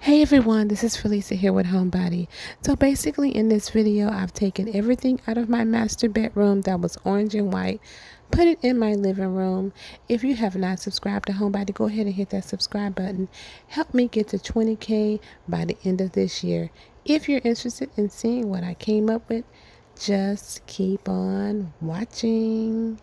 Hey everyone, this is Felicia here with Homebody. So basically in this video, I've taken everything out of my master bedroom that was orange and white, put it in my living room. If you have not subscribed to Homebody, go ahead and hit that subscribe button. Help me get to 20K by the end of this year. If you're interested in seeing what I came up with, just keep on watching.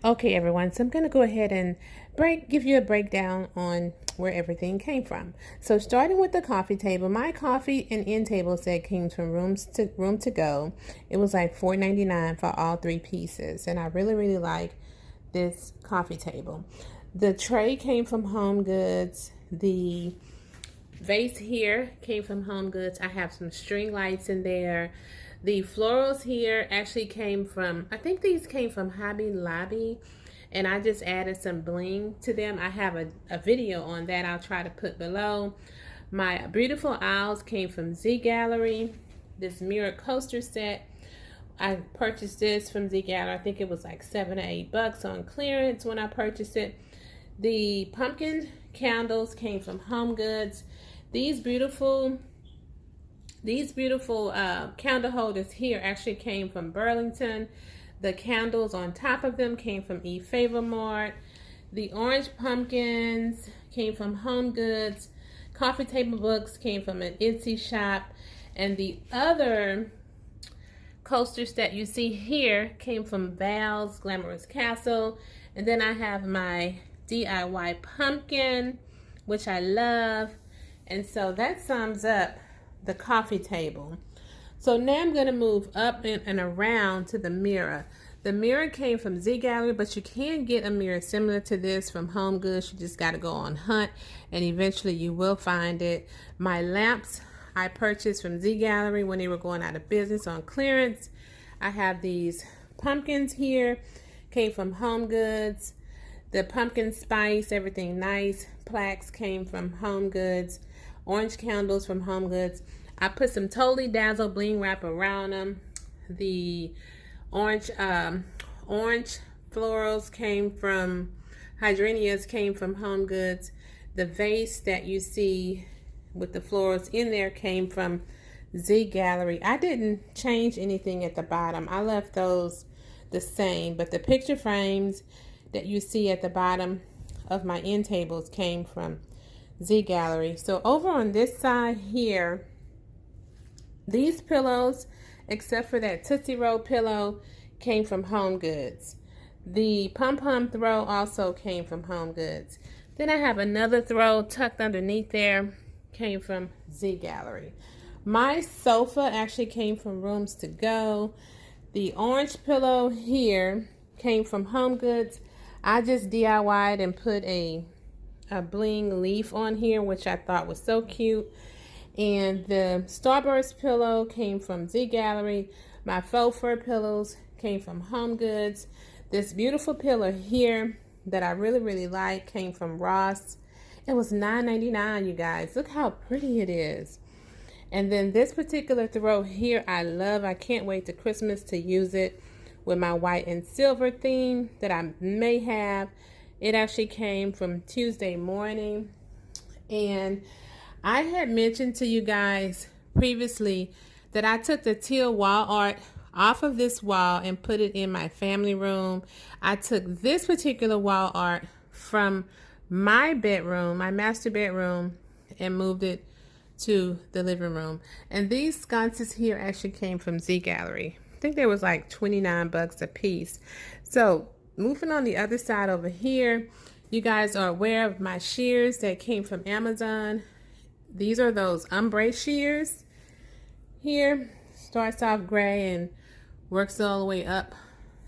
Okay, everyone, so I'm going to go ahead and give you a breakdown on where everything came from. So starting with the coffee table, my coffee and end table set came from room to go. It was like $4.99 for all three pieces, and I really like this coffee table. The tray came from Home Goods. The vase here came from Home Goods. I have some string lights in there. The florals here actually came from, I think these came from Hobby Lobby, and I just added some bling to them. I have a video on that I'll try to put below. My beautiful owls came from Z Gallery. This mirror coaster set, I purchased this from Z Gallery. I think it was like $7 or $8 on clearance when I purchased it. The pumpkin candles came from Home Goods. These beautiful candle holders here actually came from Burlington. The candles on top of them came from eFavormart. The orange pumpkins came from Home Goods. Coffee table books came from an Etsy shop. And the other coasters that you see here came from Val's Glamorous Castle. And then I have my DIY pumpkin, which I love. And so that sums up the coffee table. So now I'm going to move up and around to the mirror. The mirror came from Z Gallery, but you can get a mirror similar to this from Home Goods. You just got to go on hunt, and eventually you will find it. My lamps I purchased from Z Gallery when they were going out of business on clearance. I have these pumpkins here, came from Home Goods. The pumpkin spice, everything nice, plaques came from Home Goods. Orange candles from Home Goods. I put some Totally Dazzle bling wrap around them. The orange florals came from, hydrangeas came from Home Goods. The vase that you see with the florals in there came from Z Gallery. I didn't change anything at the bottom. I left those the same, but the picture frames that you see at the bottom of my end tables came from Z Gallery. So over on this side here, these pillows, except for that Tootsie Roll pillow, came from Home Goods. The Pom Pom throw also came from Home Goods. Then I have another throw tucked underneath there, came from Z Gallery. My sofa actually came from Rooms to Go. The orange pillow here came from Home Goods. I just DIY'd and put a bling leaf on here, which I thought was so cute. And the Starburst pillow came from Z Gallery. My Faux Fur Pillows came from Home Goods. This beautiful pillow here that I really like came from Ross. It was $9.99, you guys. Look how pretty it is. And then this particular throw here I love. I can't wait to Christmas to use it with my white and silver theme that I may have. It actually came from Tuesday Morning. And I had mentioned to you guys previously that I took the teal wall art off of this wall and put it in my family room. I took this particular wall art from my bedroom, my master bedroom, and moved it to the living room. And these sconces here actually came from Z Gallery. I think there was like 29 bucks a piece. So moving on the other side over here, you guys are aware of my shears that came from Amazon. These are those ombre shears here. Starts off gray and works all the way up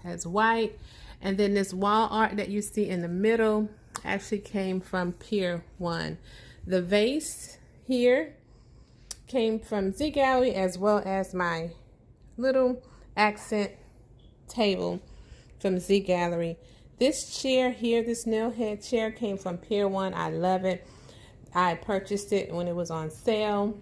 as white. And then this wall art that you see in the middle actually came from Pier 1. The vase here came from Z Gallery, as well as my little accent table from Z Gallery. This chair here, this nail head chair, came from Pier 1. I love it. I purchased it when it was on sale.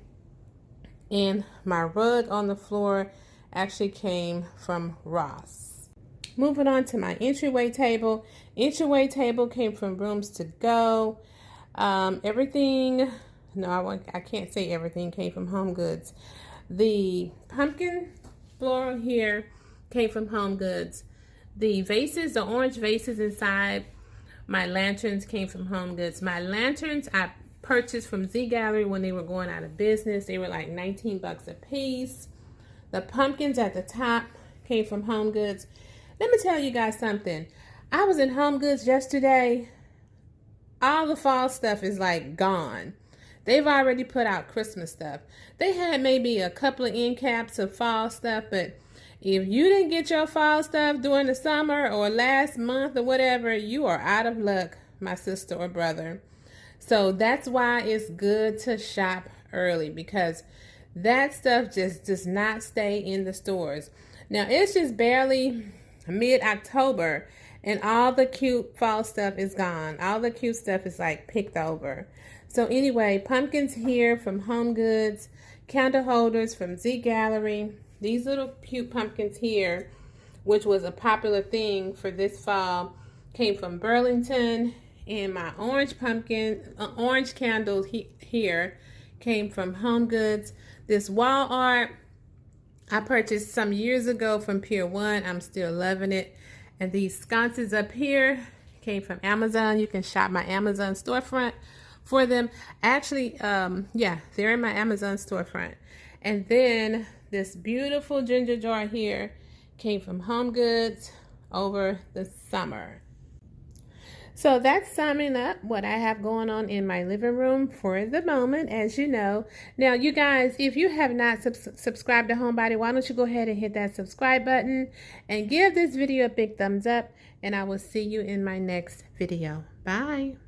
And my rug on the floor actually came from Ross. Moving on to my entryway table. Entryway table came from Rooms to Go. Everything, no, I can't say everything came from Home Goods. The pumpkin floral here came from Home Goods. The vases, the orange vases inside my lanterns came from Home Goods. My lanterns I purchased from Z Gallery when they were going out of business. They were like 19 bucks a piece. The pumpkins at the top came from Home Goods. Let me tell you guys something. I was in Home Goods yesterday. All the fall stuff is like gone. They've already put out Christmas stuff. They had maybe a couple of end caps of fall stuff, but if you didn't get your fall stuff during the summer or last month or whatever, you are out of luck, my sister or brother. So that's why it's good to shop early, because that stuff just does not stay in the stores. Now it's just barely mid-October and all the cute fall stuff is gone. All the cute stuff is like picked over. So anyway, pumpkins here from Home Goods, candle holders from Z Gallery. These little cute pumpkins here, which was a popular thing for this fall, came from Burlington. And my orange orange candles here came from Home Goods. This wall art I purchased some years ago from Pier 1. I'm still loving it. And these sconces up here came from Amazon. You can shop my Amazon storefront for them. Actually, yeah, they're in my Amazon storefront. And then this beautiful ginger jar here came from Home Goods over the summer. So that's summing up what I have going on in my living room for the moment, as you know. Now, you guys, if you have not subscribed to Homebody, why don't you go ahead and hit that subscribe button and give this video a big thumbs up, and I will see you in my next video. Bye.